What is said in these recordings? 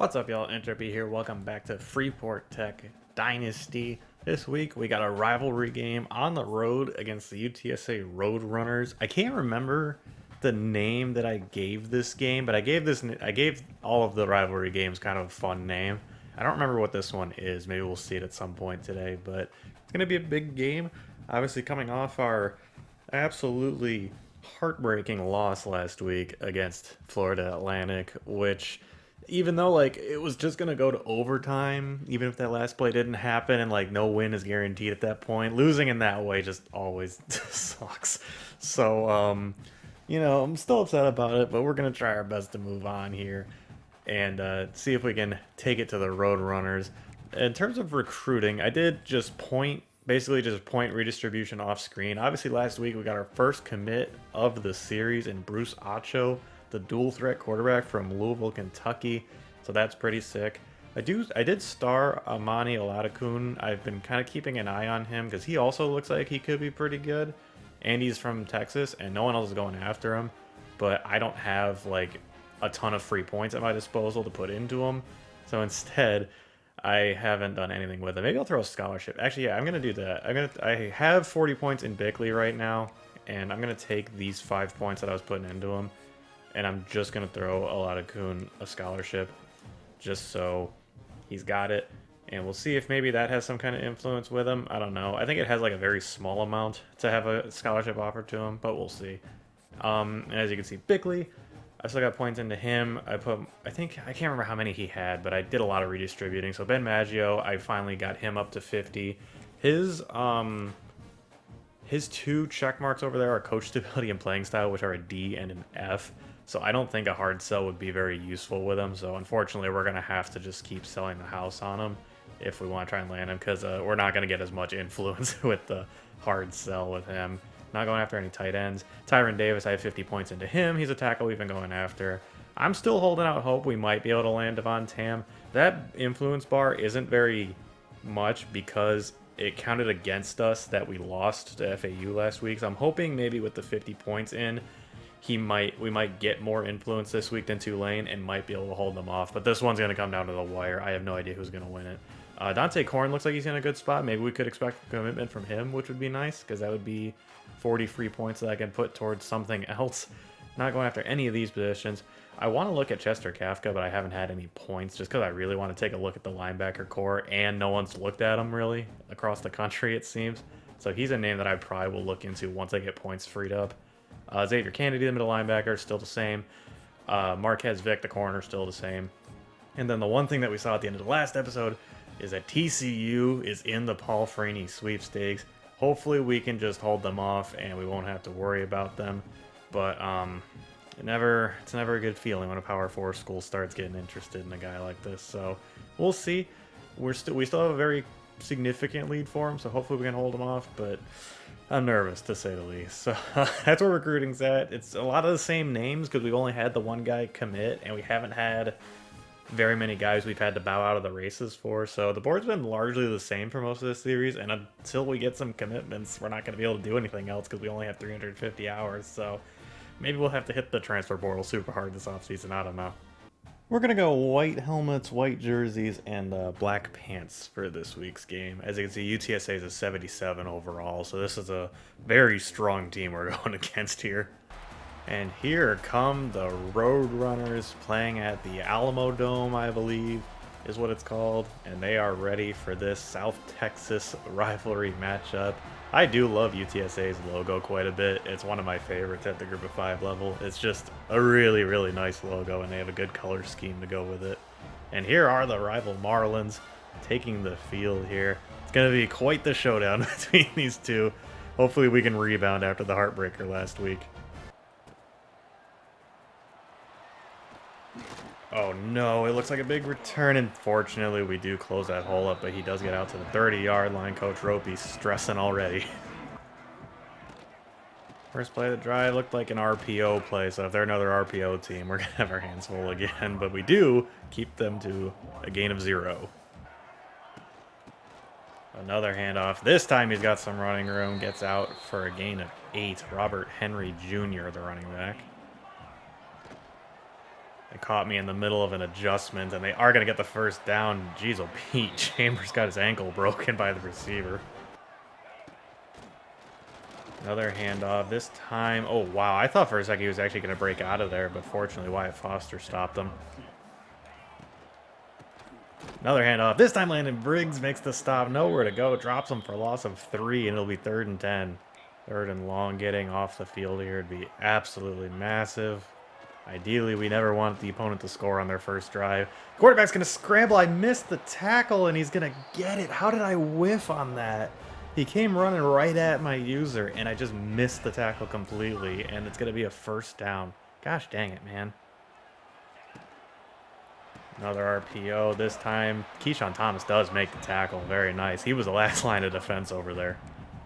What's up, y'all? Entropy here. Welcome back to Freeport Tech Dynasty. This week we got a rivalry game on the road against the UTSA Roadrunners. I can't remember the name that I gave this game, but I gave all of the rivalry games kind of a fun name. I don't remember what this one is. Maybe we'll see it at some point today, but it's gonna be a big game. Obviously, coming off our absolutely heartbreaking loss last week against Florida Atlantic, which even though like it was just gonna go to overtime, even if that last play didn't happen and like no win is guaranteed at that point, losing in that way just always sucks. So I'm still upset about it, but we're gonna try our best to move on here and see if we can take it to the Roadrunners. In terms of recruiting, I did just basically just point redistribution off screen. Obviously, last week we got our first commit of the series in Bruce Acho, the dual threat quarterback from Louisville, Kentucky. So that's pretty sick. I did star Amani Oladokun. I've been kind of keeping an eye on him because he also looks like he could be pretty good. And he's from Texas, and no one else is going after him. But I don't have like a ton of free points at my disposal to put into him. So instead, I haven't done anything with it. Maybe I'll throw a scholarship. Actually, yeah, I'm gonna do that. I have 40 points in Bickley right now, and I'm gonna take these 5 points that I was putting into him, and I'm just gonna throw Oladokun a scholarship, just so he's got it. And we'll see if maybe that has some kind of influence with him. I don't know. I think it has like a very small amount to have a scholarship offered to him, but we'll see. And as you can see, Bickley, I still got points into him. I can't remember how many he had, but I did a lot of redistributing. So Ben Maggio, I finally got him up to 50. His two check marks over there are coach stability and playing style, which are a D and an F. So I don't think a hard sell would be very useful with him. So unfortunately, we're going to have to just keep selling the house on him if we want to try and land him, because we're not going to get as much influence with the hard sell with him. Not going after any tight ends. Tyron Davis, I have 50 points into him. He's a tackle we've been going after. I'm still holding out hope we might be able to land Devon Tam. That influence bar isn't very much because it counted against us that we lost to FAU last week. So I'm hoping maybe with the 50 points in, we might get more influence this week than Tulane and might be able to hold them off. But this one's going to come down to the wire. I have no idea who's going to win it. Dante Korn looks like he's in a good spot. Maybe we could expect a commitment from him, which would be nice, because that would be 40 free points that I can put towards something else. Not going after any of these positions. I want to look at Chester Kafka, but I haven't had any points just because I really want to take a look at the linebacker core, and no one's looked at him really across the country, it seems. So he's a name that I probably will look into once I get points freed up. Xavier Kennedy, the middle linebacker, still the same. Marquez Vick, the corner, still the same. And then the one thing that we saw at the end of the last episode is that TCU is in the Paul Freeney sweepstakes. Hopefully we can just hold them off and we won't have to worry about them. But it's never a good feeling when a Power 4 school starts getting interested in a guy like this. So we'll see. We still have a very significant lead for him, so hopefully we can hold him off. But I'm nervous, to say the least. So that's where recruiting's at. It's a lot of the same names because we've only had the one guy commit, and we haven't had very many guys we've had to bow out of the races for. So the board's been largely the same for most of this series, and until we get some commitments, we're not going to be able to do anything else because we only have 350 hours. So maybe we'll have to hit the transfer portal super hard this offseason. I don't know. We're going to go white helmets, white jerseys, and black pants for this week's game. As you can see, UTSA is a 77 overall, so this is a very strong team we're going against here. And here come the Roadrunners playing at the Alamo Dome, I believe is what it's called. And they are ready for this South Texas rivalry matchup. I do love UTSA's logo quite a bit. It's one of my favorites at the Group of 5 level. It's just a really, really nice logo, and they have a good color scheme to go with it. And here are the rival Marlins taking the field here. It's going to be quite the showdown between these two. Hopefully we can rebound after the heartbreaker last week. Oh no, it looks like a big return. Unfortunately, we do close that hole up, but he does get out to the 30-yard line. Coach Ropy stressing already. First play of the drive looked like an RPO play, so if they're another RPO team, we're going to have our hands full again. But we do keep them to a gain of 0. Another handoff. This time he's got some running room. Gets out for a gain of 8. Robert Henry Jr., the running back. They caught me in the middle of an adjustment, and they are going to get the first down. Jeez, oh Pete, Chambers got his ankle broken by the receiver. Another handoff. This time, oh wow, I thought for a second he was actually going to break out of there, but fortunately Wyatt Foster stopped him. Another handoff. This time Landon Briggs makes the stop. Nowhere to go. Drops him for a loss of 3, and it'll be 3rd and 10. 3rd and long. Getting off the field here would be absolutely massive. Ideally, we never want the opponent to score on their first drive. Quarterback's going to scramble. I missed the tackle, and he's going to get it. How did I whiff on that? He came running right at my user, and I just missed the tackle completely, and it's going to be a first down. Gosh dang it, man. Another RPO. This time, Keyshawn Thomas does make the tackle. Very nice. He was the last line of defense over there.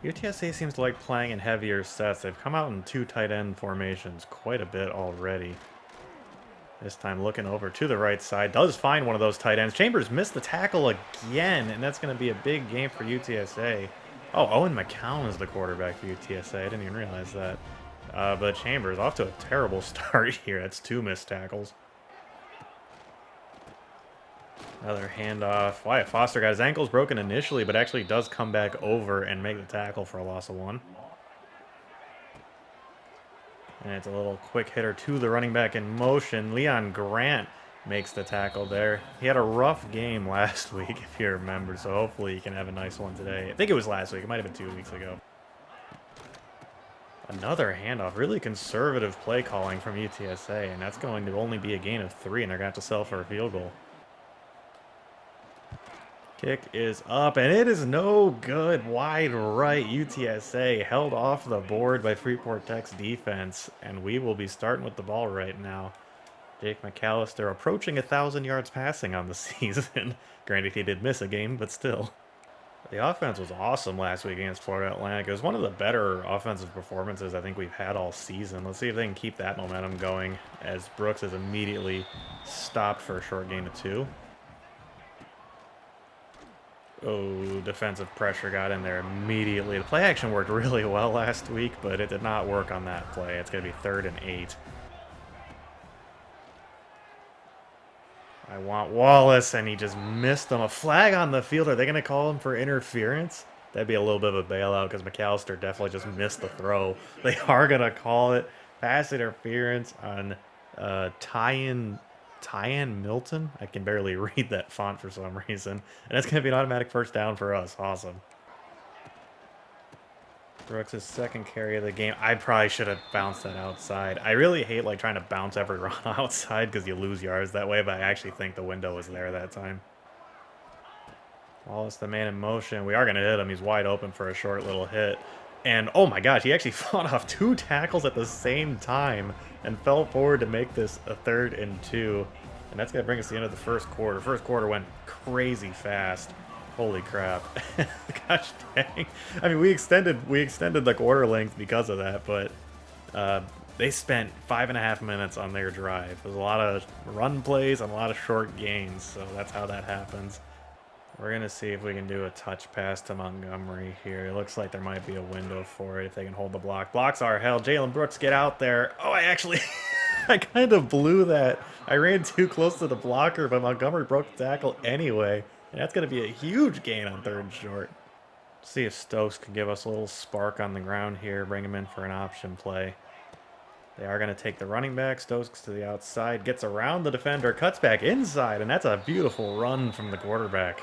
UTSA seems to like playing in heavier sets. They've come out in 2 tight end formations quite a bit already. This time looking over to the right side. Does find one of those tight ends. Chambers missed the tackle again, and that's going to be a big game for UTSA. Oh, Owen McCown is the quarterback for UTSA. I didn't even realize that. But Chambers off to a terrible start here. That's 2 missed tackles. Another handoff. Wyatt Foster got his ankles broken initially, but actually does come back over and make the tackle for a loss of 1. And it's a little quick hitter to the running back in motion. Leon Grant makes the tackle there. He had a rough game last week, if you remember, so hopefully he can have a nice one today. I think it was last week. It might have been 2 weeks ago. Another handoff. Really conservative play calling from UTSA, and that's going to only be a gain of 3, and they're going to have to settle for a field goal. Kick is up, and it is no good. Wide right. UTSA held off the board by Freeport Tech's defense, and we will be starting with the ball right now. Jake McAllister approaching 1,000 yards passing on the season. Granted, he did miss a game, but still. The offense was awesome last week against Florida Atlantic. It was one of the better offensive performances I think we've had all season. Let's see if they can keep that momentum going as Brooks is immediately stopped for a short gain of 2. Oh, defensive pressure got in there immediately. The play action worked really well last week, but it did not work on that play. It's going to be 3rd and 8. I want Wallace, and he just missed him. A flag on the field. Are they going to call him for interference? That'd be a little bit of a bailout because McAllister definitely just missed the throw. They are going to call it pass interference on Tyan Milton. I can barely read that font for some reason. And that's going to be an automatic first down for us. Awesome. Brooks' second carry of the game. I probably should have bounced that outside. I really hate like trying to bounce every run outside because you lose yards that way, but I actually think the window was there that time. Wallace, the man in motion. We are going to hit him. He's wide open for a short little hit. And oh my gosh, he actually fought off 2 tackles at the same time and fell forward to make this a 3rd and 2. And that's going to bring us to the end of the first quarter. First quarter went crazy fast. Holy crap. Gosh dang. I mean, we extended the quarter length because of that, but they spent 5.5 minutes on their drive. There's a lot of run plays and a lot of short gains, so that's how that happens. We're going to see if we can do a touch pass to Montgomery here. It looks like there might be a window for it if they can hold the block. Blocks are held. Jalen Brooks, get out there. Oh, I actually... I kind of blew that. I ran too close to the blocker, but Montgomery broke the tackle anyway. And that's going to be a huge gain on 3rd and short. See if Stokes can give us a little spark on the ground here. Bring him in for an option play. They are going to take the running back. Stokes to the outside. Gets around the defender. Cuts back inside. And that's a beautiful run from the quarterback.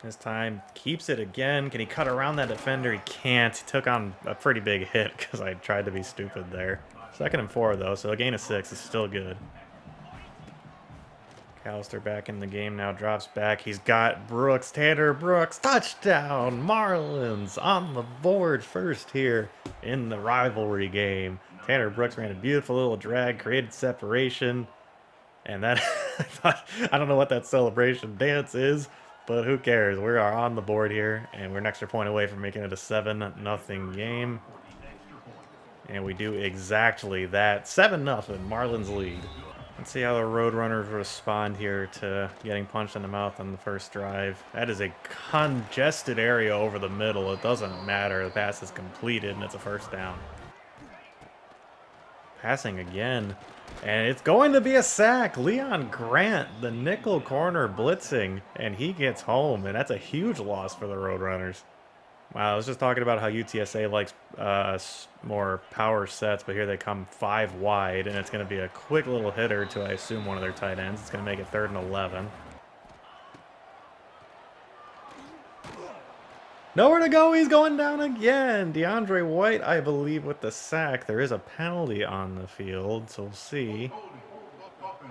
This time, keeps it again. Can he cut around that defender? He can't. He took on a pretty big hit because I tried to be stupid there. 2nd and 4, though, so a gain of 6 is still good. McAllister back in the game now, drops back. He's got Brooks, Tanner Brooks, touchdown! Marlins on the board first here in the rivalry game. Tanner Brooks ran a beautiful little drag, created separation. And that, I don't know what that celebration dance is, but who cares? We are on the board here, and we're an extra point away from making it a 7-0 game. And we do exactly that. 7-0, Marlins lead. Let's see how the Roadrunners respond here to getting punched in the mouth on the first drive. That is a congested area over the middle. It doesn't matter. The pass is completed, and it's a first down. Passing again. And it's going to be a sack. Leon Grant, the nickel corner blitzing, and he gets home, and that's a huge loss for the Roadrunners. Wow, I was just talking about how UTSA likes more power sets, but here they come 5 wide, and it's going to be a quick little hitter to, I assume, one of their tight ends. It's going to make it 3rd and 11. Nowhere to go. He's going down again. DeAndre White, I believe, with the sack. There is a penalty on the field, so we'll see.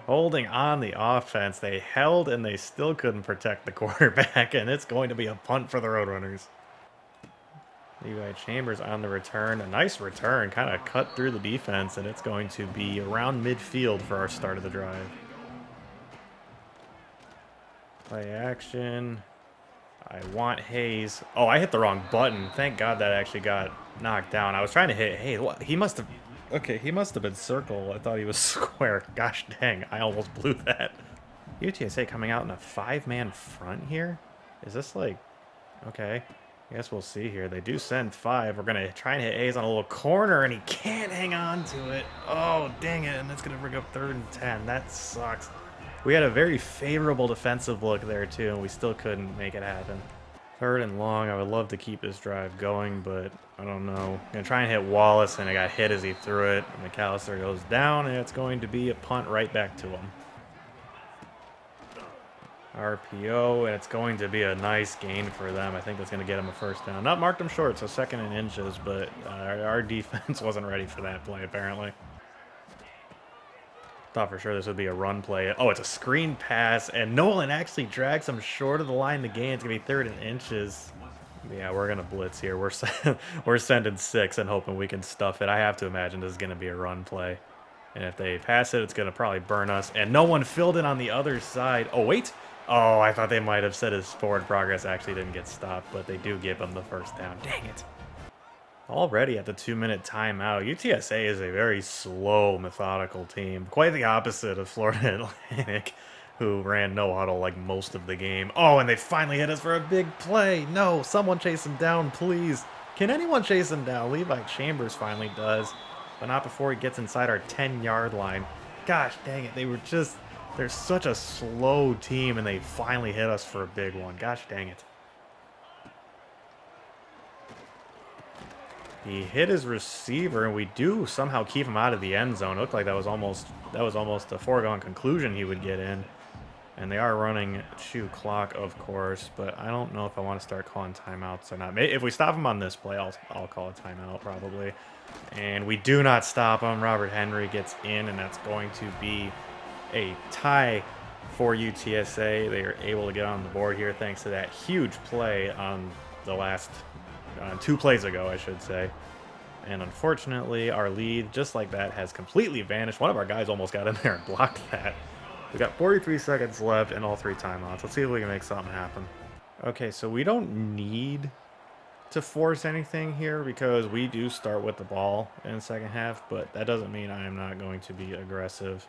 Holding on the offense. They held, and they still couldn't protect the quarterback, and it's going to be a punt for the Roadrunners. Levi Chambers on the return. A nice return. Kind of cut through the defense, and it's going to be around midfield for our start of the drive. Play action. I want Hayes. Oh, I hit the wrong button. Thank God that actually got knocked down. I was trying to hit Hayes. What? He must have... Okay, he must have been circle. I thought he was square. Gosh dang, I almost blew that. UTSA coming out in a 5-man front here? Is this like... Okay. I guess we'll see here. They do send 5. We're going to try and hit Hayes on a little corner, and he can't hang on to it. Oh, dang it. And that's going to bring up 3rd and 10. That sucks. We had a very favorable defensive look there, too, and we still couldn't make it happen. 3rd and long. I would love to keep this drive going, but I don't know. I'm going to try and hit Wallace, and I got hit as he threw it. McAllister goes down, and it's going to be a punt right back to him. RPO, and it's going to be a nice gain for them. I think that's going to get them a 1st down. Not marked them short, so 2nd and inches, but our defense wasn't ready for that play, apparently. Thought for sure this would be a run play. Oh, it's a screen pass, and Nolan actually drags him short of the line to gain. It's going to be 3rd and inches. Yeah, we're going to blitz here. We're sending 6 and hoping we can stuff it. I have to imagine this is going to be a run play. And if they pass it, it's going to probably burn us. And no one filled it on the other side. Oh, wait. Oh, I thought they might have said his forward progress actually didn't get stopped, but they do give him the 1st down. Dang it. Already at the 2-minute timeout, UTSA is a very slow, methodical team. Quite the opposite of Florida Atlantic, who ran no huddle like most of the game. Oh, and they finally hit us for a big play. No, someone chase him down, please. Can anyone chase him down? Levi Chambers finally does, but not before he gets inside our 10-yard line. Gosh dang it, they're such a slow team, and they finally hit us for a big one. Gosh dang it. He hit his receiver, and we do somehow keep him out of the end zone. It looked like that was almost a foregone conclusion he would get in. And they are running shoe clock, of course, but I don't know if I want to start calling timeouts or not. If we stop him on this play, I'll call a timeout probably. And we do not stop him. Robert Henry gets in, and that's going to be a tie for UTSA. They are able to get on the board here thanks to that huge play on the last 2 plays ago, I should say. And unfortunately, our lead, just like that, has completely vanished. One of our guys almost got in there and blocked that. We got 43 seconds left and all 3 timeouts. Let's see if we can make something happen. Okay, so we don't need to force anything here because we do start with the ball in the second half, but that doesn't mean I am not going to be aggressive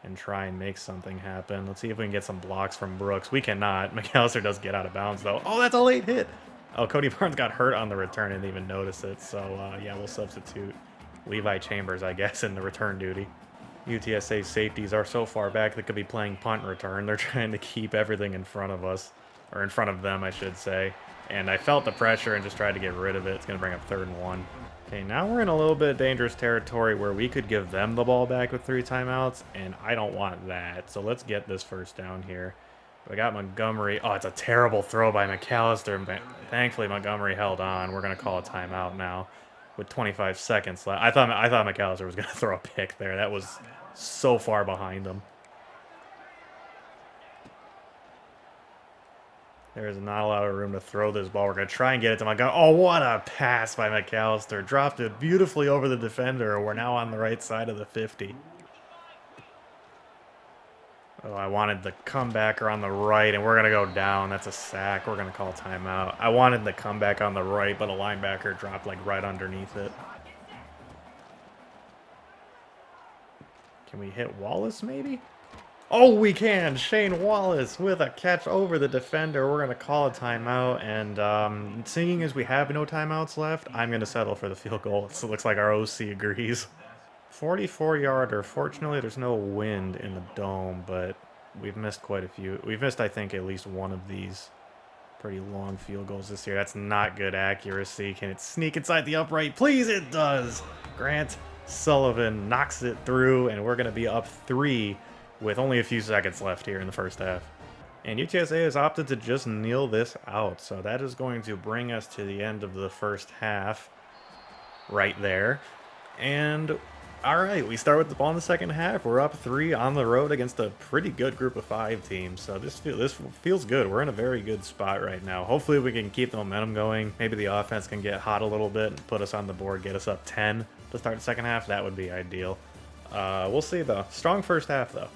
and try and make something happen. Let's see if we can get some blocks from Brooks. We cannot. McAllister does get out of bounds, though. Oh, that's a late hit. Oh, Cody Barnes got hurt on the return and didn't even notice it. So, yeah, we'll substitute Levi Chambers, I guess, in the return duty. UTSA safeties are so far back they could be playing punt return. They're trying to keep everything in front of us, or in front of them, I should say. And I felt the pressure and just tried to get rid of it. It's going to bring up 3rd and 1. Okay, now we're in a little bit of dangerous territory where we could give them the ball back with 3 timeouts, and I don't want that. So let's get this 1st down here. We got Montgomery. Oh, it's a terrible throw by McAllister. But thankfully, Montgomery held on. We're going to call a timeout now with 25 seconds left. I thought McAllister was going to throw a pick there. That was so far behind him. There's not a lot of room to throw this ball. We're going to try and get it to Montgomery. Oh, what a pass by McAllister. Dropped it beautifully over the defender. We're now on the right side of the 50. Oh, I wanted the comebacker on the right, and we're going to go down. That's a sack. We're going to call timeout. I wanted the comeback on the right, but a linebacker dropped like right underneath it. Can we hit Wallace maybe? Oh, we can. Shane Wallace with a catch over the defender. We're going to call a timeout, and seeing as we have no timeouts left, I'm going to settle for the field goal. So it looks like our OC agrees. 44-yarder. Fortunately, there's no wind in the dome, but we've missed quite a few. We've missed, I think, at least one of these pretty long field goals this year. That's not good accuracy. Can it sneak inside the upright? Please, it does. Grant Sullivan knocks it through, and we're going to be up 3 with only a few seconds left here in the first half. And UTSA has opted to just kneel this out, so that is going to bring us to the end of the first half right there. And all right, we start with the ball in the second half. We're up 3 on the road against a pretty good group of 5 team. So this feels good. We're in a very good spot right now. Hopefully we can keep the momentum going. Maybe the offense can get hot a little bit and put us on the board, get us up 10 to start the second half. That would be ideal. We'll see, though. Strong first half, though.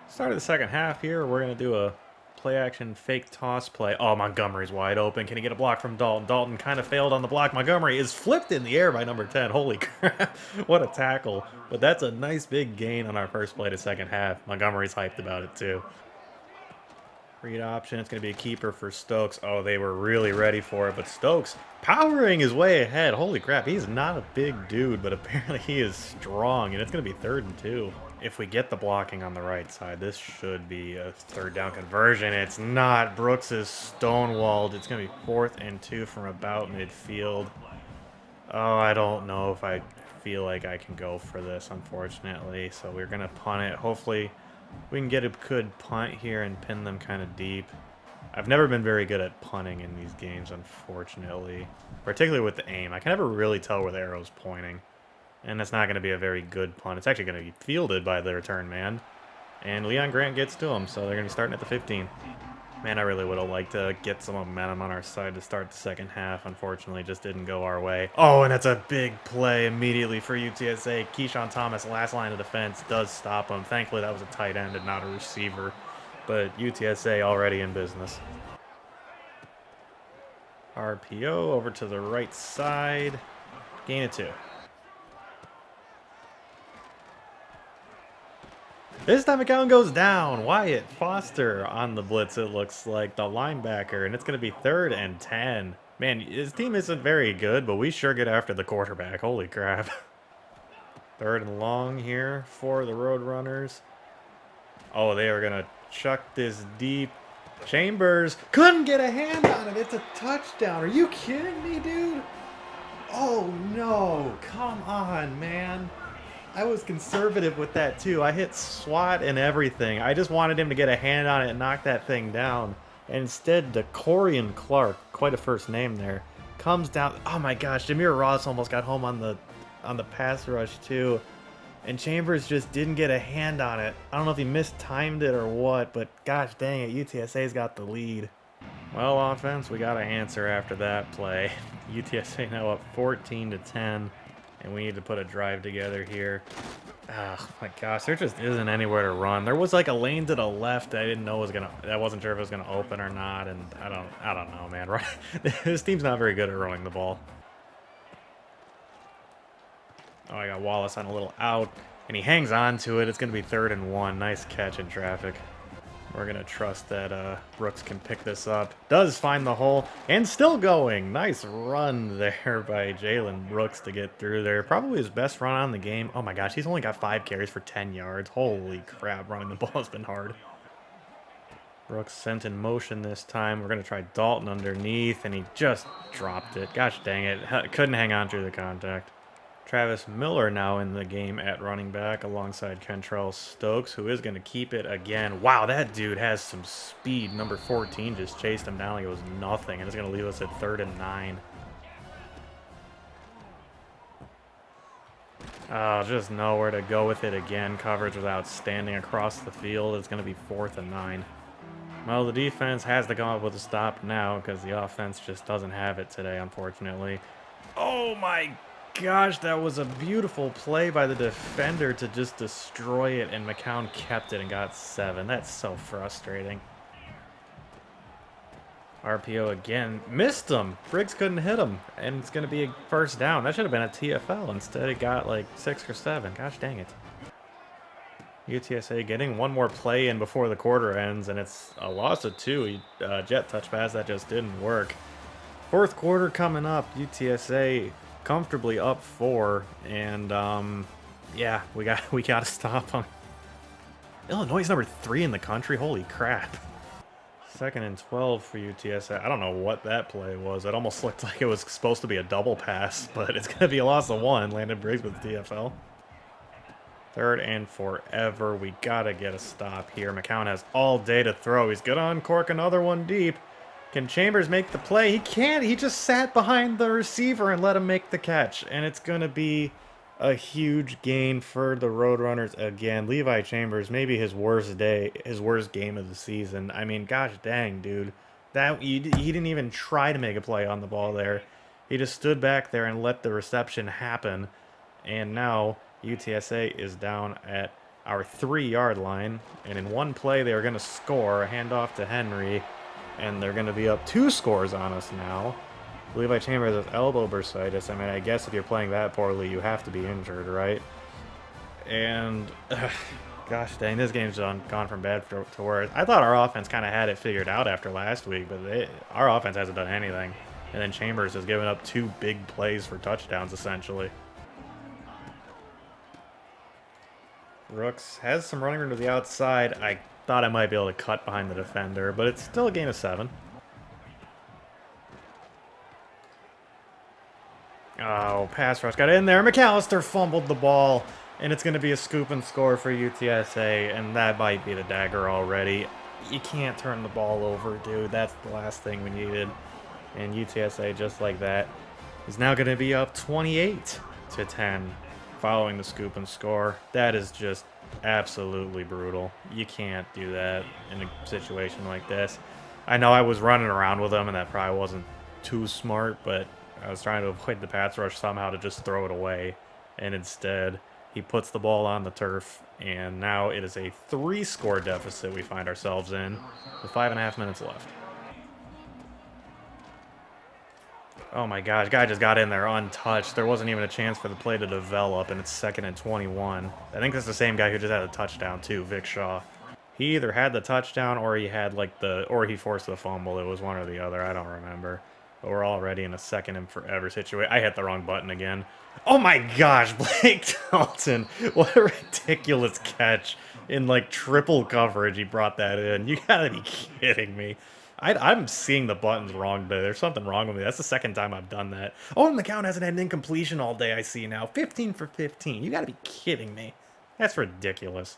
Start of the second half here. We're going to do a play action fake toss play. Oh, Montgomery's wide open. Can he get a block from Dalton? Dalton kind of failed on the block. Montgomery is flipped in the air by number 10. Holy crap. What a tackle. But that's a nice big gain on our first play to second half. Montgomery's hyped about it too. Read option. It's going to be a keeper for Stokes. Oh, they were really ready for it. But Stokes powering his way ahead. Holy crap. He's not a big dude, but apparently he is strong. And it's going to be 3rd and 2. If we get the blocking on the right side, this should be a 3rd down conversion. It's not. Brooks is stonewalled. It's going to be 4th and 2 from about midfield. Oh, I don't know if I feel like I can go for this, unfortunately. So we're going to punt it. Hopefully we can get a good punt here and pin them kind of deep. I've never been very good at punting in these games, unfortunately. Particularly with the aim. I can never really tell where the arrow's pointing. And that's not going to be a very good punt. It's actually going to be fielded by the return man. And Leon Grant gets to him, so they're going to be starting at the 15. Man, I really would have liked to get some momentum on our side to start the second half. Unfortunately, it just didn't go our way. Oh, and that's a big play immediately for UTSA. Keyshawn Thomas, last line of defense, does stop him. Thankfully, that was a tight end and not a receiver. But UTSA already in business. RPO over to the right side. Gain of 2. This time McCown goes down. Wyatt Foster on the blitz, it looks like, the linebacker, and it's going to be 3rd and 10. Man, his team isn't very good, but we sure get after the quarterback. Holy crap. 3rd and long here for the Roadrunners. Oh, they are going to chuck this deep. Chambers couldn't get a hand on it. It's a touchdown. Are you kidding me, dude? Oh, no. Come on, man. I was conservative with that, too. I hit SWAT and everything. I just wanted him to get a hand on it and knock that thing down. And instead, DeCorian Clark, quite a first name there, comes down. Oh, my gosh. Jameer Ross almost got home on the pass rush, too. And Chambers just didn't get a hand on it. I don't know if he mistimed it or what, but gosh dang it, UTSA's got the lead. Well, offense, we got to answer after that play. UTSA now up 14-10. And we need to put a drive together here. Oh my gosh, there just isn't anywhere to run. There was like a lane to the left that I didn't know was gonna. I wasn't sure if it was gonna open or not, and I don't know, man. Right? This team's not very good at running the ball. Oh, I got Wallace on a little out, and he hangs on to it. It's gonna be 3rd and 1. Nice catch in traffic. We're going to trust that Brooks can pick this up. Does find the hole, and still going. Nice run there by Jalen Brooks to get through there. Probably his best run on the game. Oh my gosh, he's only got 5 carries for 10 yards. Holy crap, running the ball has been hard. Brooks sent in motion this time. We're going to try Dalton underneath, and he just dropped it. Gosh dang it. Couldn't hang on through the contact. Travis Miller now in the game at running back alongside Kentrell Stokes, who is going to keep it again. Wow, that dude has some speed. Number 14 just chased him down like it was nothing, and it's going to leave us at 3rd and 9. Oh, just nowhere to go with it again. Coverage was outstanding across the field. It's going to be 4th and 9. Well, the defense has to come up with a stop now because the offense just doesn't have it today, unfortunately. Oh, my gosh, that was a beautiful play by the defender to just destroy it, and McCown kept it and got 7. That's so frustrating. RPO again. Missed him. Briggs couldn't hit him, and it's going to be a 1st down. That should have been a TFL. Instead, it got like 6 or 7. Gosh dang it. UTSA getting one more play in before the quarter ends, and it's a loss of 2. Jet touch pass, that just didn't work. 4th quarter coming up. UTSA comfortably up 4, and Yeah, we got to stop him. Illinois is number 3 in the country. Holy crap. 2nd and 12 for UTSA. I don't know what that play was. It almost looked like it was supposed to be a double pass, but it's going to be a loss of 1. Landon Briggs with the DFL. 3rd and forever. We got to get a stop here. McCown has all day to throw. He's going to uncork another one deep. Can Chambers make the play? He can't. He just sat behind the receiver and let him make the catch. And it's going to be a huge gain for the Roadrunners again. Levi Chambers, maybe his worst day, his worst game of the season. I mean, gosh dang, dude. He didn't even try to make a play on the ball there. He just stood back there and let the reception happen. And now UTSA is down at our 3-yard line. And in one play, they are going to score a handoff to Henry. And they're going to be up 2 scores on us now. Levi Chambers has elbow bursitis. I mean, I guess if you're playing that poorly, you have to be injured, right? And, gosh dang, this game's gone from bad to worse. I thought our offense kind of had it figured out after last week, but our offense hasn't done anything. And then Chambers has given up 2 big plays for touchdowns, essentially. Brooks has some running room to the outside. I thought I might be able to cut behind the defender, but it's still a gain of 7. Oh, pass rush got in there. McAllister fumbled the ball, and it's going to be a scoop and score for UTSA, and that might be the dagger already. You can't turn the ball over, dude. That's the last thing we needed. And UTSA, just like that, is now going to be up 28-10 following the scoop and score. That is just absolutely brutal. You can't do that in a situation like this. I know I was running around with him, and that probably wasn't too smart, but I was trying to avoid the pass rush somehow to just throw it away. And instead, he puts the ball on the turf, and now it is a 3-score deficit we find ourselves in with 5.5 minutes left. Oh my gosh, guy just got in there untouched. There wasn't even a chance for the play to develop, and it's 2nd and 21. I think that's the same guy who just had a touchdown too, Vic Shaw. He either had the touchdown or he had or he forced the fumble. It was one or the other. I don't remember. But we're already in a 2nd and forever situation. I hit the wrong button again. Oh my gosh, Blake Dalton. What a ridiculous catch. In triple coverage, he brought that in. You gotta be kidding me. I'm seeing the buttons wrong today. There's something wrong with me. That's the 2nd time I've done that. Oh, and McCown hasn't had an incompletion all day, I see now. 15 for 15. You gotta be kidding me. That's ridiculous.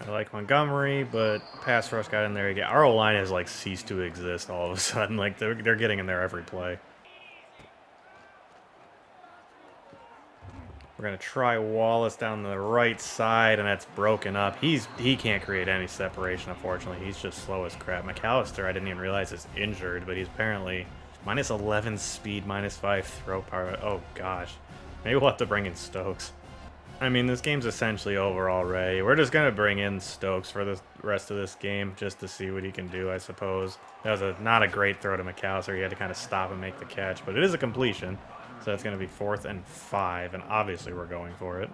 I like Montgomery, but pass rush got in there again. Our O-line has ceased to exist all of a sudden. They're getting in there every play. We're gonna try Wallace down the right side, and that's broken up. He can't create any separation, unfortunately. He's just slow as crap. McAllister, I didn't even realize is injured, but he's apparently minus 11 speed, minus 5 throw power. Oh gosh, maybe we'll have to bring in Stokes. I mean, this game's essentially over already. We're just going to bring in Stokes for the rest of this game just to see what he can do, I suppose. That was not a great throw to McAllister. He had to kind of stop and make the catch, but it is a completion. So that's going to be 4th and 5, and obviously we're going for it.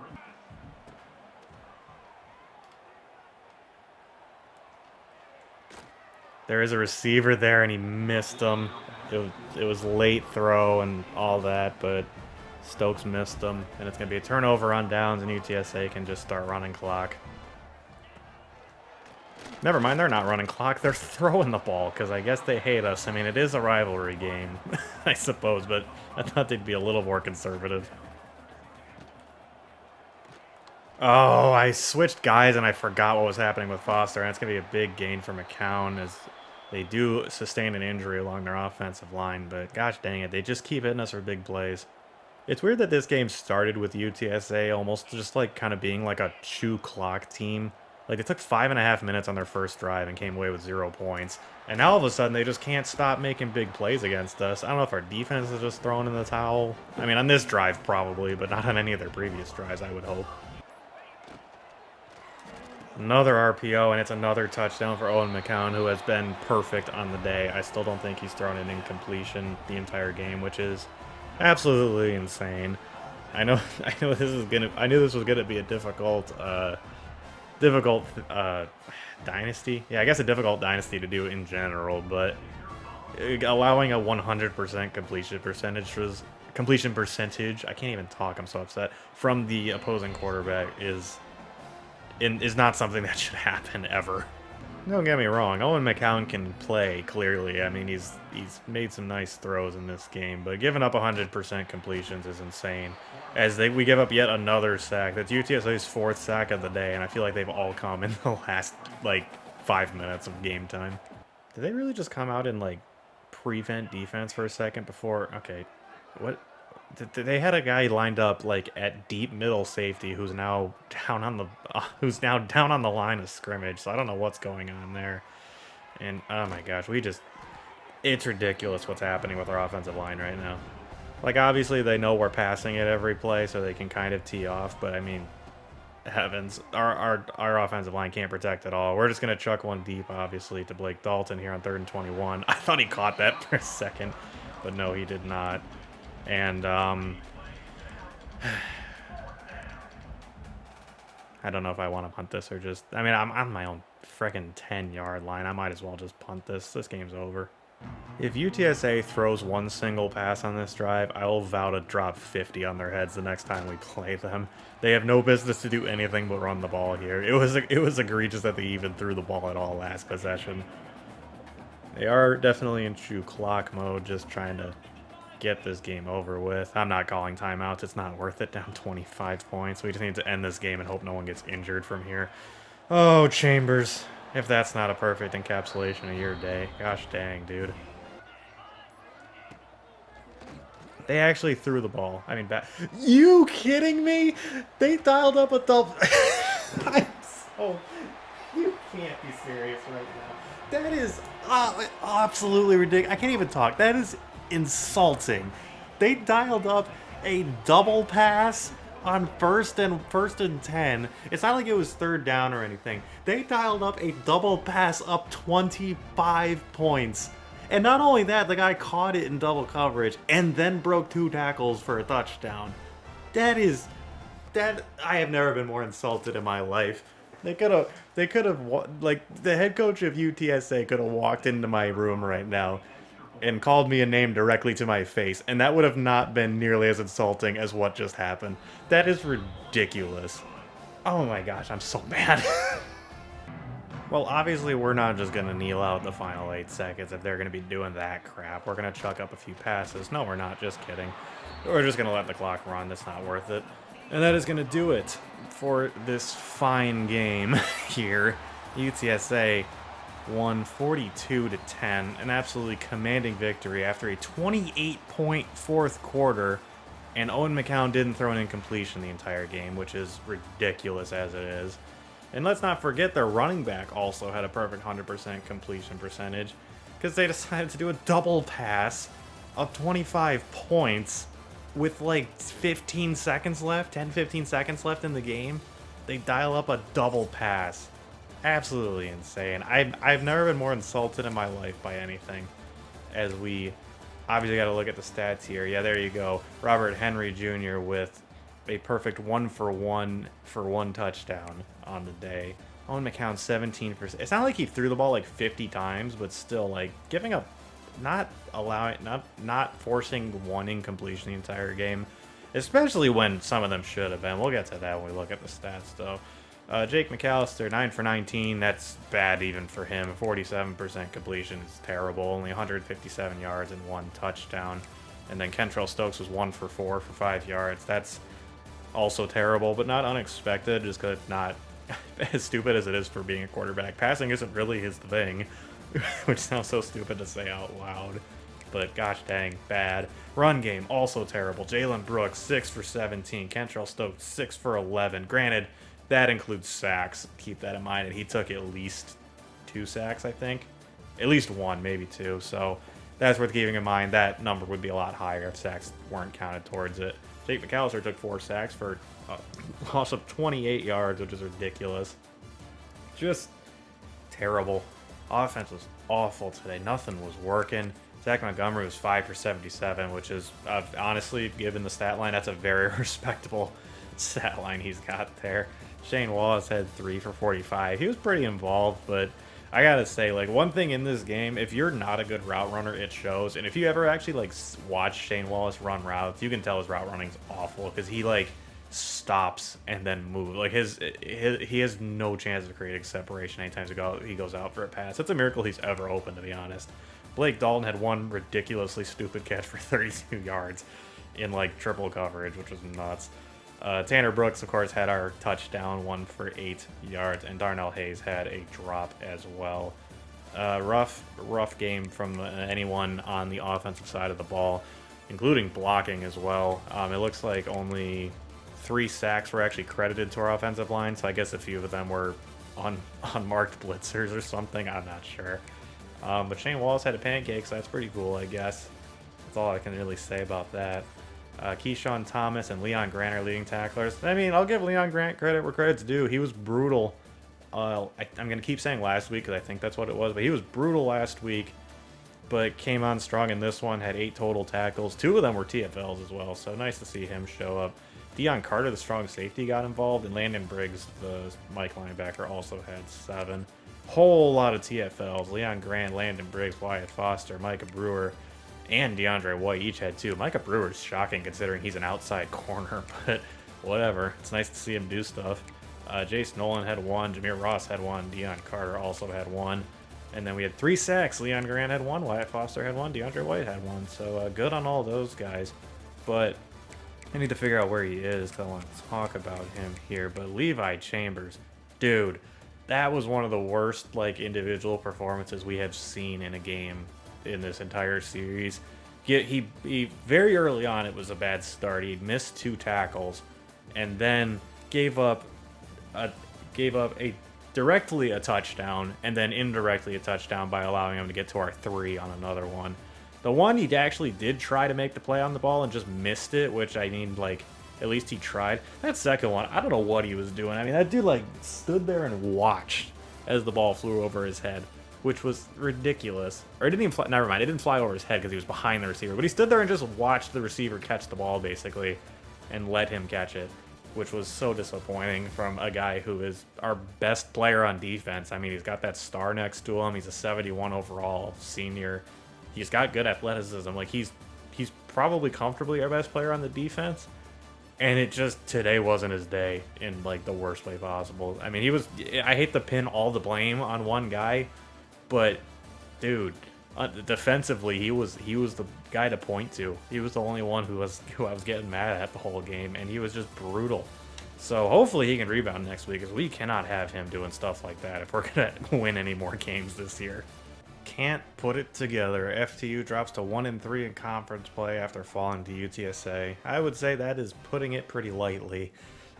There is a receiver there, and he missed him. It was late throw and all that, but Stokes missed them, and it's going to be a turnover on downs, and UTSA can just start running clock. Never mind, they're not running clock. They're throwing the ball, because I guess they hate us. I mean, it is a rivalry game, I suppose, but I thought they'd be a little more conservative. Oh, I switched guys, and I forgot what was happening with Foster, and it's going to be a big gain for McCown, as they do sustain an injury along their offensive line, but gosh dang it, they just keep hitting us for big plays. It's weird that this game started with UTSA almost just kind of being a chew clock team. They took 5.5 minutes on their first drive and came away with 0 points. And now all of a sudden they just can't stop making big plays against us. I don't know if our defense is just throwing in the towel. I mean, on this drive probably, but not on any of their previous drives, I would hope. Another RPO, and it's another touchdown for Owen McCown, who has been perfect on the day. I still don't think he's thrown an incompletion the entire game, which is absolutely insane. I knew this was gonna be a difficult dynasty. Yeah, I guess a difficult dynasty to do in general, but allowing a 100% completion percentage was completion percentage, I can't even talk, I'm so upset, from the opposing quarterback is not something that should happen ever. Don't get me wrong, Owen McCown can play, clearly. I mean, he's made some nice throws in this game, but giving up 100% completions is insane. As we give up yet another sack. That's UTSA's 4th sack of the day, and I feel like they've all come in the last, like, 5 minutes of game time. Did they really just come out and, like, prevent defense for a second before? Okay, what? They had a guy lined up like at deep middle safety who's now down on the line of scrimmage. So I don't know what's going on there. And oh my gosh, it's ridiculous what's happening with our offensive line right now. Like obviously they know we're passing it every play, so they can kind of tee off. But I mean, heavens, our offensive line can't protect at all. We're just gonna chuck one deep, obviously, to Blake Dalton here on 3rd and 21. I thought he caught that for a second, but no, he did not. And, I don't know if I want to punt this or just... I mean, I'm on my own freaking 10-yard line. I might as well just punt this. This game's over. If UTSA throws one single pass on this drive, I will vow to drop 50 on their heads the next time we play them. They have no business to do anything but run the ball here. It was egregious that they even threw the ball at all last possession. They are definitely in true clock mode, just trying to get this game over with. I'm not calling timeouts. It's not worth it. Down 25 points. We just need to end this game and hope no one gets injured from here. Oh, Chambers. If that's not a perfect encapsulation of your day. Gosh dang, dude. They actually threw the ball. I mean, you kidding me? They dialed up a double... You can't be serious right now. That is absolutely ridiculous. I can't even talk. That is insulting. They dialed up a double pass on first and 10. It's not like it was 3rd down or anything. They dialed up a double pass up 25 points. And not only that, the guy caught it in double coverage and then broke 2 tackles for a touchdown. I have never been more insulted in my life. They could have, like, the head coach of UTSA could have walked into my room right now and called me a name directly to my face, and that would have not been nearly as insulting as what just happened. That is ridiculous. Oh my gosh, I'm so mad. Well, obviously we're not just going to kneel out the final 8 seconds if they're going to be doing that crap. We're going to chuck up a few passes. No, we're not. Just kidding. We're just going to let the clock run. That's not worth it. And that is going to do it for this fine game here. UTSA won 42-10, an absolutely commanding victory after a 28-point 4th quarter, and Owen McCown didn't throw an incompletion the entire game, which is ridiculous as it is. And let's not forget their running back also had a perfect 100% completion percentage, because they decided to do a double pass of 25 points with like 15 seconds left, 10-15 seconds left in the game. They dial up a double pass. Absolutely insane. I've never been more insulted in my life by anything. As we obviously got to look at the stats here. Yeah, there you go. Robert Henry Jr. with a perfect 1-for-1 for 1 touchdown on the day. Owen McCown 17%. It's not like he threw the ball like 50 times, but still, like, giving up, not forcing 1 incompletion the entire game, especially when some of them should have been. We'll get to that when we look at the stats, though. Jake McAllister, 9 for 19. That's bad even for him. 47% completion is terrible. Only 157 yards and 1 touchdown. And then Kentrell Stokes was 1 for 4 for 5 yards. That's also terrible, but not unexpected, just because it's not as stupid as it is for being a quarterback. Passing isn't really his thing, which sounds so stupid to say out loud. But gosh dang, bad. Run game, also terrible. Jalen Brooks, 6 for 17. Kentrell Stokes, 6 for 11. Granted, that includes sacks. Keep that in mind. And he took at least 2 sacks, I think. At least 1, maybe 2. So that's worth keeping in mind. That number would be a lot higher if sacks weren't counted towards it. Jake McAllister took 4 sacks for a loss of 28 yards, which is ridiculous. Just terrible. Offense was awful today. Nothing was working. Zach Montgomery was 5 for 77, which is, honestly, given the stat line, that's a very respectable stat line he's got there. Shane Wallace had 3 for 45. He was pretty involved, but I gotta say, like, one thing in this game, if you're not a good route runner, it shows. And if you ever actually, like, watch Shane Wallace run routes, you can tell his route running's awful because he, like, stops and then moves. Like, he has no chance of creating separation anytime he goes out for a pass. It's a miracle he's ever open, to be honest. Blake Dalton had one ridiculously stupid catch for 32 yards in, like, triple coverage, which was nuts. Tanner Brooks, of course, had our touchdown, 1 for 8 yards, and Darnell Hayes had a drop as well. Rough game from anyone on the offensive side of the ball, including blocking as well. It looks like only 3 sacks were actually credited to our offensive line, so I guess a few of them were unmarked blitzers or something. I'm not sure. But Shane Wallace had a pancake, so that's pretty cool, I guess. That's all I can really say about that. Keyshawn Thomas and Leon Grant are leading tacklers. I mean, I'll give Leon Grant credit where credit's due. He was brutal. I'm going to keep saying last week because I think that's what it was, but he was brutal last week, but came on strong in this one, had 8 total tackles. 2 of them were TFLs as well, so nice to see him show up. Deion Carter, the strong safety, got involved, and Landon Briggs, the Mike linebacker, also had 7. Whole lot of TFLs. Leon Grant, Landon Briggs, Wyatt Foster, Micah Brewer, and DeAndre White each had 2. Micah Brewer's shocking considering he's an outside corner, but whatever. It's nice to see him do stuff. Jace Nolan had 1, Jameer Ross had 1, Deion Carter also had 1. And then we had 3 sacks. Leon Grant had 1, Wyatt Foster had 1, DeAndre White had 1. So good on all those guys. But I need to figure out where he is because I want to talk about him here. But Levi Chambers, dude, that was one of the worst like individual performances we have seen in a game in this entire series. He very early on, it was a bad start. He missed 2 tackles and then gave up directly a touchdown and then indirectly a touchdown by allowing him to get to our 3 on another one. The one he actually did try to make the play on the ball and just missed it, which I mean, like, at least he tried. That second one, I don't know what he was doing. I mean, that dude like stood there and watched as the ball flew over his head, which was ridiculous. Or it didn't even fly, never mind, it didn't fly over his head because he was behind the receiver, but he stood there and just watched the receiver catch the ball basically and let him catch it, which was so disappointing from a guy who is our best player on defense. I mean, he's got that star next to him. He's a 71 overall senior. He's got good athleticism. Like, he's probably comfortably our best player on the defense. And it just, today wasn't his day in, like, the worst way possible. I mean, I hate to pin all the blame on one guy, but, dude, defensively, he was the guy to point to. He was the only one who I was getting mad at the whole game, and he was just brutal. So hopefully he can rebound next week, because we cannot have him doing stuff like that if we're going to win any more games this year. Can't put it together. FTU drops to 1-3 in conference play after falling to UTSA. I would say that is putting it pretty lightly.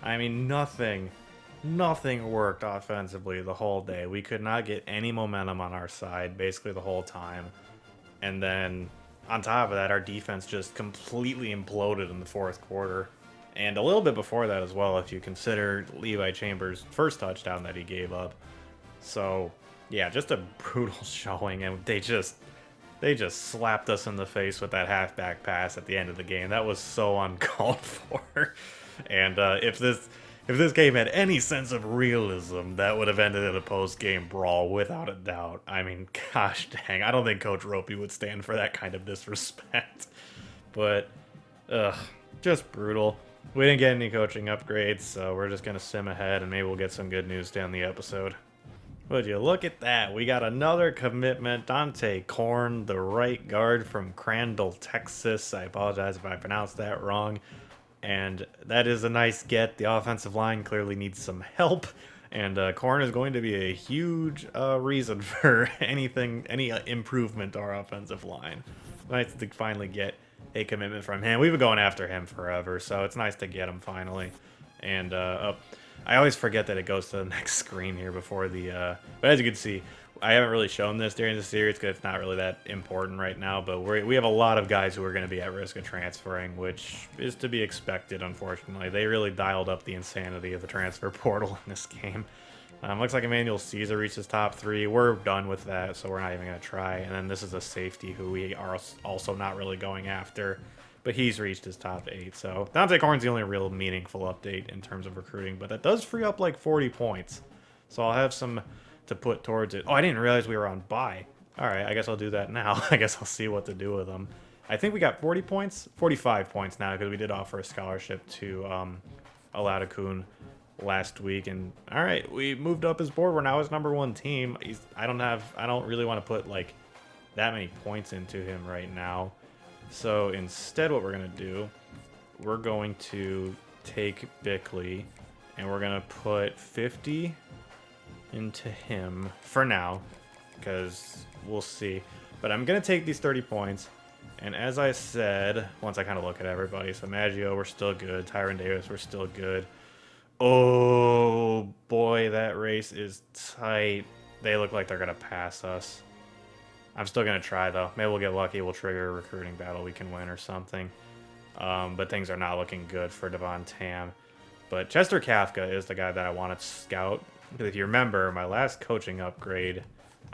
I mean, nothing worked offensively the whole day. We could not get any momentum on our side basically the whole time. And then on top of that, our defense just completely imploded in the 4th quarter. And a little bit before that as well, if you consider Levi Chambers' first touchdown that he gave up. So yeah, just a brutal showing, and they just slapped us in the face with that halfback pass at the end of the game. That was so uncalled for. And if this game had any sense of realism, that would have ended in a post-game brawl without a doubt. I mean, gosh dang, I don't think Coach Ropy would stand for that kind of disrespect. But just brutal. We didn't get any coaching upgrades, so we're just gonna sim ahead, and maybe we'll get some good news down the episode. Would you look at that? We got another commitment. Dante Korn, the right guard from Crandall, Texas. I apologize if I pronounced that wrong. And that is a nice get. The offensive line clearly needs some help. And Korn is going to be a huge reason for any improvement to our offensive line. Nice to finally get a commitment from him. We've been going after him forever, so it's nice to get him finally. And I always forget that it goes to the next screen here before the... but as you can see, I haven't really shown this during the series because it's not really that important right now, but we have a lot of guys who are going to be at risk of transferring, which is to be expected, unfortunately. They really dialed up the insanity of the transfer portal in this game. Looks like Emmanuel Caesar reached his top 3. We're done with that, so we're not even going to try. And then this is a safety who we are also not really going after, but he's reached his top 8. So Dante Korn's the only real meaningful update in terms of recruiting, but that does free up like 40 points. So I'll have some to put towards it. Oh, I didn't realize we were on bye. All right, I guess I'll do that now. I guess I'll see what to do with them. I think we got 40 points, 45 points now because we did offer a scholarship to Aladakun last week. And all right, we moved up his board. We're now his #1 team. I don't really want to put like that many points into him right now. So instead, what we're gonna do, we're going to take Bickley, and we're gonna put 50 into him for now, because we'll see. But I'm gonna take these 30 points, and as I said, once I kind of look at everybody, so Maggio, we're still good. Tyron Davis, we're still good. Oh boy, that race is tight. They look like they're gonna pass us. I'm still gonna try though. Maybe we'll get lucky. We'll trigger a recruiting battle. We can win or something. But things are not looking good for Devon Tam. But Chester Kafka is the guy that I want to scout. Because if you remember, my last coaching upgrade,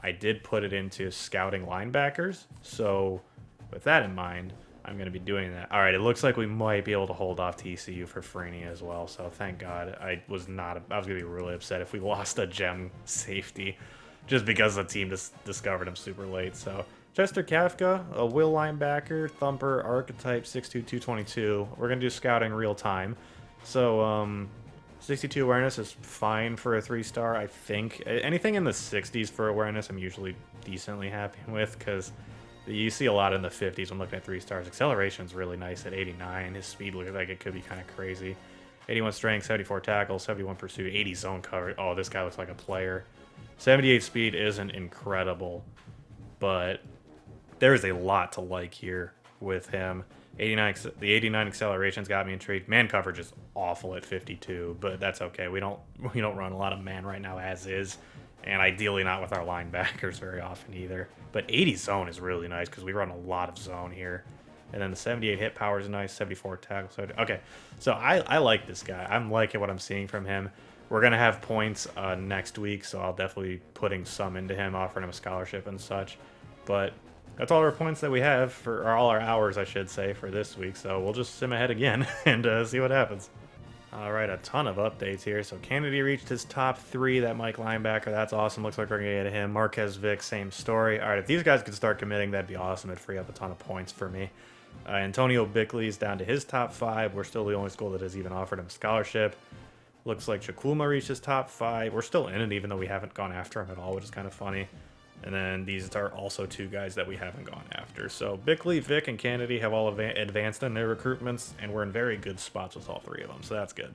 I did put it into scouting linebackers. So with that in mind, I'm going to be doing that. All right, it looks like we might be able to hold off TCU for Freeney as well. So thank God. I was going to be really upset if we lost a gem safety just because the team just discovered him super late. So Chester Kafka, a will linebacker, thumper, archetype, 6'2", 222. We're going to do scouting real time. So 62 awareness is fine for a 3-star, I think. Anything in the 60s for awareness I'm usually decently happy with, because you see a lot in the 50s when looking at 3 stars. Acceleration's really nice at 89. His speed looks like it could be kind of crazy. 81 strength, 74 tackle, 71 pursuit, 80 zone cover. Oh, this guy looks like a player. 78 speed isn't incredible, but there is a lot to like here with him. The 89 acceleration's got me intrigued. Man coverage is awful at 52, but that's okay. We don't run a lot of man right now as is, and ideally not with our linebackers very often either. But 80 zone is really nice because we run a lot of zone here. And then the 78 hit power is nice, 74 tackle. So okay, so I like this guy. I'm liking what I'm seeing from him. We're gonna have points next week, so I'll definitely be putting some into him, offering him a scholarship and such. But that's all our points that we have for, or all our hours, I should say, for this week. So we'll just sim ahead again and see what happens. All right, a ton of updates here. So Kennedy reached his top 3, that Mike linebacker. That's awesome. Looks like we're going to get him. Marquez Vic, same story. All right, if these guys could start committing, that'd be awesome. It'd free up a ton of points for me. Antonio Bickley's down to his top 5. We're still the only school that has even offered him a scholarship. Looks like Shakulma reached his top 5. We're still in it, even though we haven't gone after him at all, which is kind of funny. And then these are also 2 guys that we haven't gone after. So Bickley, Vic, and Kennedy have all advanced in their recruitments, and we're in very good spots with all 3 of them, so that's good.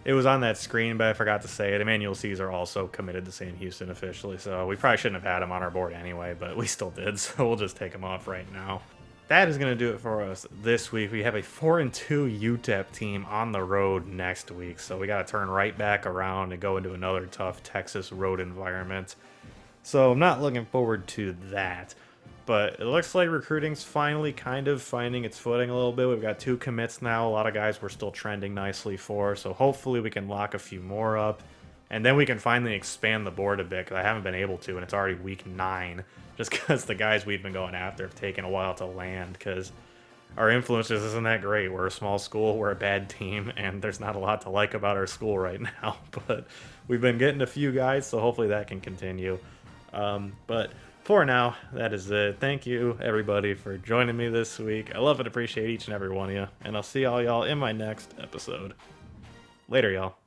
It was on that screen, but I forgot to say it. Emmanuel Caesar also committed to Sam Houston officially, so we probably shouldn't have had him on our board anyway, but we still did, so we'll just take him off right now. That is going to do it for us this week. We have a 4-2 UTEP team on the road next week, so we got to turn right back around and go into another tough Texas road environment. So I'm not looking forward to that, but it looks like recruiting's finally kind of finding its footing a little bit. We've got 2 commits now. A lot of guys we're still trending nicely for, so hopefully we can lock a few more up, and then we can finally expand the board a bit, because I haven't been able to, and it's already week 9, just because the guys we've been going after have taken a while to land, because our influence just isn't that great. We're a small school, we're a bad team, and there's not a lot to like about our school right now, but we've been getting a few guys, so hopefully that can continue. But for now, that is it. Thank you, everybody, for joining me this week. I love and appreciate each and every one of you, and I'll see all y'all in my next episode. Later, y'all.